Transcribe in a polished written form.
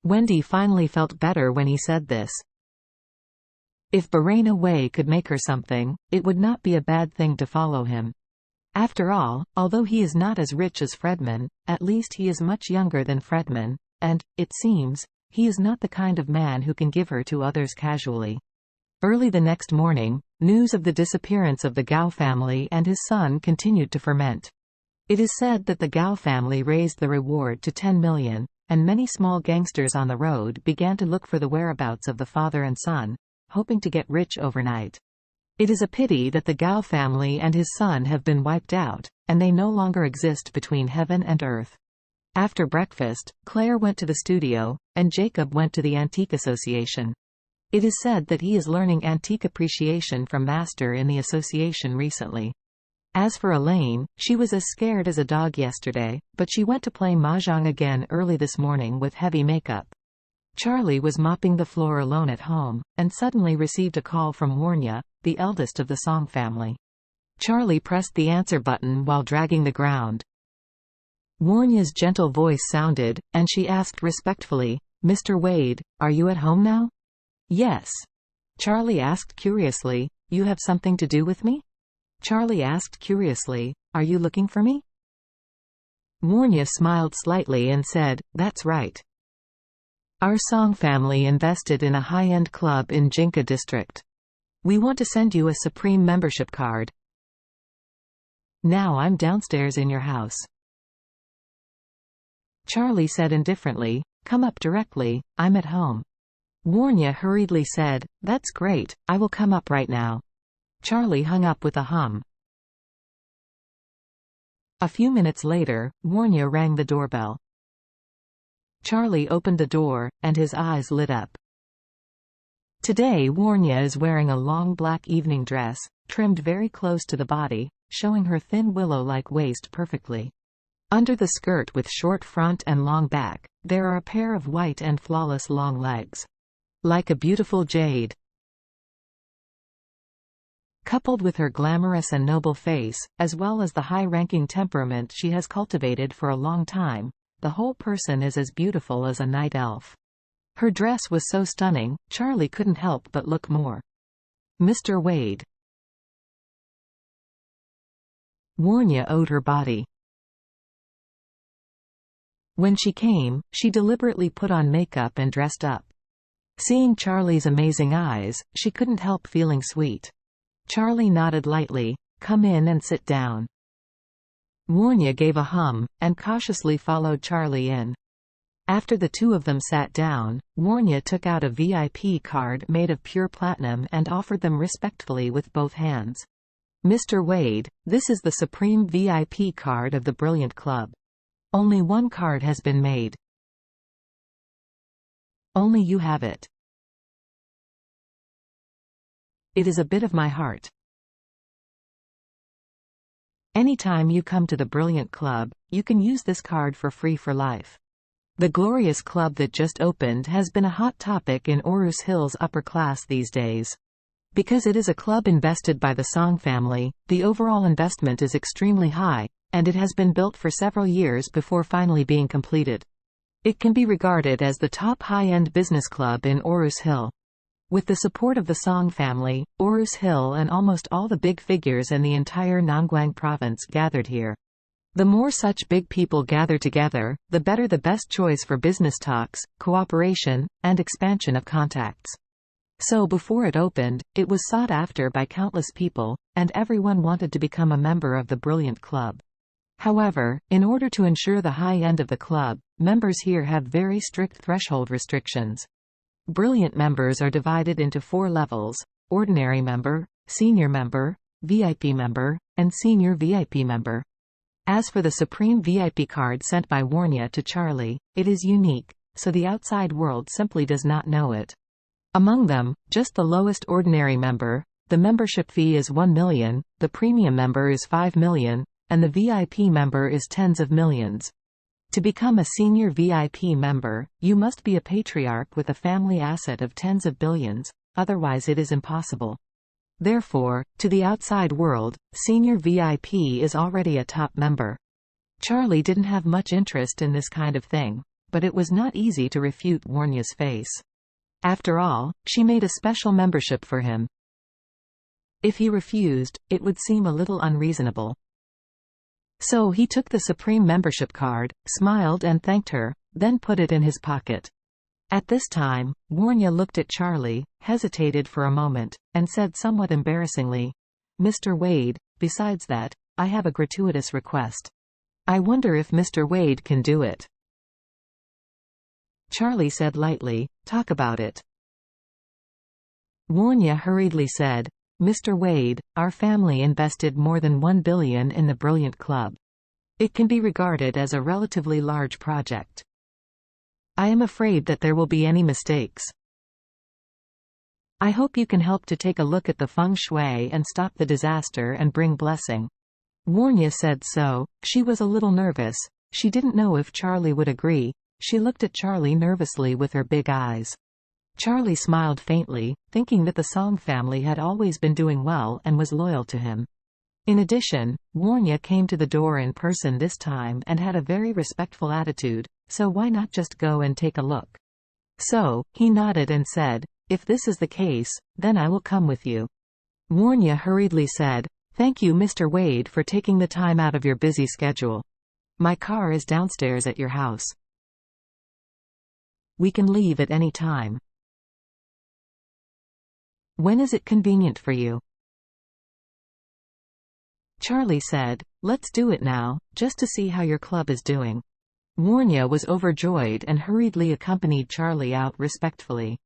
Wendy finally felt better when he said this. If Barena Way could make her something, it would not be a bad thing to follow him. After all, although he is not as rich as Fredman, at least he is much younger than Fredman, and, it seems, he is not the kind of man who can give her to others casually. Early the next morning, news of the disappearance of the Gao family and his son continued to ferment. It is said that the Gao family raised the reward to 10 million, and many small gangsters on the road began to look for the whereabouts of the father and son, hoping to get rich overnight. It is a pity that the Gao family and his son have been wiped out, and they no longer exist between heaven and earth. After breakfast, Claire went to the studio, and Jacob went to the Antique Association. It is said that he is learning antique appreciation from Master in the association recently. As for Elaine, she was as scared as a dog yesterday, but she went to play mahjong again early this morning with heavy makeup. Charlie was mopping the floor alone at home, and suddenly received a call from Warnya, the eldest of the Song family. Charlie pressed the answer button while dragging the ground. Warnya's gentle voice sounded, and she asked respectfully, "Mr. Wade, are you at home now?" "Yes." Charlie asked curiously, "You have something to do with me?" Charlie asked curiously, "Are you looking for me?" Warnya smiled slightly and said, "That's right. Our Song family invested in a high-end club in Jinka district. We want to send you a Supreme membership card. Now I'm downstairs in your house." Charlie said indifferently, "Come up directly, I'm at home." Warnya hurriedly said, "That's great, I will come up right now." Charlie hung up with a hum. A few minutes later, Warnya rang the doorbell. Charlie opened the door, and his eyes lit up. Today Warnya is wearing a long black evening dress, trimmed very close to the body, showing her thin willow-like waist perfectly. Under the skirt with short front and long back, there are a pair of white and flawless long legs. Like a beautiful jade. Coupled with her glamorous and noble face, as well as the high-ranking temperament she has cultivated for a long time, the whole person is as beautiful as a night elf. Her dress was so stunning, Charlie couldn't help but look more. "Mr. Wade." Warnya owed her body. When she came, she deliberately put on makeup and dressed up. Seeing Charlie's amazing eyes, she couldn't help feeling sweet. Charlie nodded lightly, "Come in and sit down." Warnya gave a hum, and cautiously followed Charlie in. After the two of them sat down, Warnya took out a VIP card made of pure platinum and offered them respectfully with both hands. "Mr. Wade, this is the Supreme VIP card of the Brilliant Club. Only one card has been made. Only you have it. It is a bit of my heart. Anytime you come to the Brilliant Club, you can use this card for free for life. The glorious club that just opened has been a hot topic in Orus Hill's upper class these days. Because it is a club invested by the Song family, the overall investment is extremely high, and it has been built for several years before finally being completed. It can be regarded as the top high-end business club in Orus Hill. With the support of the Song family, Orus Hill and almost all the big figures in the entire Nangguang province gathered here. The more such big people gather together, the better the best choice for business talks, cooperation, and expansion of contacts. So before it opened, it was sought after by countless people, and everyone wanted to become a member of the Brilliant Club. However, in order to ensure the high end of the club, members here have very strict threshold restrictions. Brilliant members are divided into 4 levels: ordinary member, senior member, VIP member, and senior VIP member. As for the Supreme VIP card sent by Warnya to Charlie, it is unique, so the outside world simply does not know it. Among them, just the lowest ordinary member, the membership fee is 1 million, the premium member is 5 million, and the VIP member is tens of millions. To become a senior VIP member, you must be a patriarch with a family asset of tens of billions, otherwise it is impossible. Therefore, to the outside world, senior VIP is already a top member. Charlie didn't have much interest in this kind of thing, but it was not easy to refute Warnya's face. After all, she made a special membership for him. If he refused, it would seem a little unreasonable. So he took the Supreme membership card, smiled and thanked her, then put it in his pocket. At this time, Warnya looked at Charlie, hesitated for a moment, and said somewhat embarrassingly, "Mr. Wade, besides that, I have a gratuitous request. I wonder if Mr. Wade can do it." Charlie said lightly, "Talk about it." Warnya hurriedly said, "Mr. Wade, our family invested more than $1 billion in the Brilliant Club. It can be regarded as a relatively large project. I am afraid that there will be any mistakes. I hope you can help to take a look at the feng shui and stop the disaster and bring blessing." Warnya said so. She was a little nervous. She didn't know if Charlie would agree. She looked at Charlie nervously with her big eyes. Charlie smiled faintly, thinking that the Song family had always been doing well and was loyal to him. In addition, Warnya came to the door in person this time and had a very respectful attitude, so why not just go and take a look? So, he nodded and said, "If this is the case, then I will come with you." Warnya hurriedly said, "Thank you Mr. Wade for taking the time out of your busy schedule. My car is downstairs at your house. We can leave at any time. When is it convenient for you?" Charlie said, "Let's do it now, just to see how your club is doing." Warnya was overjoyed and hurriedly accompanied Charlie out respectfully.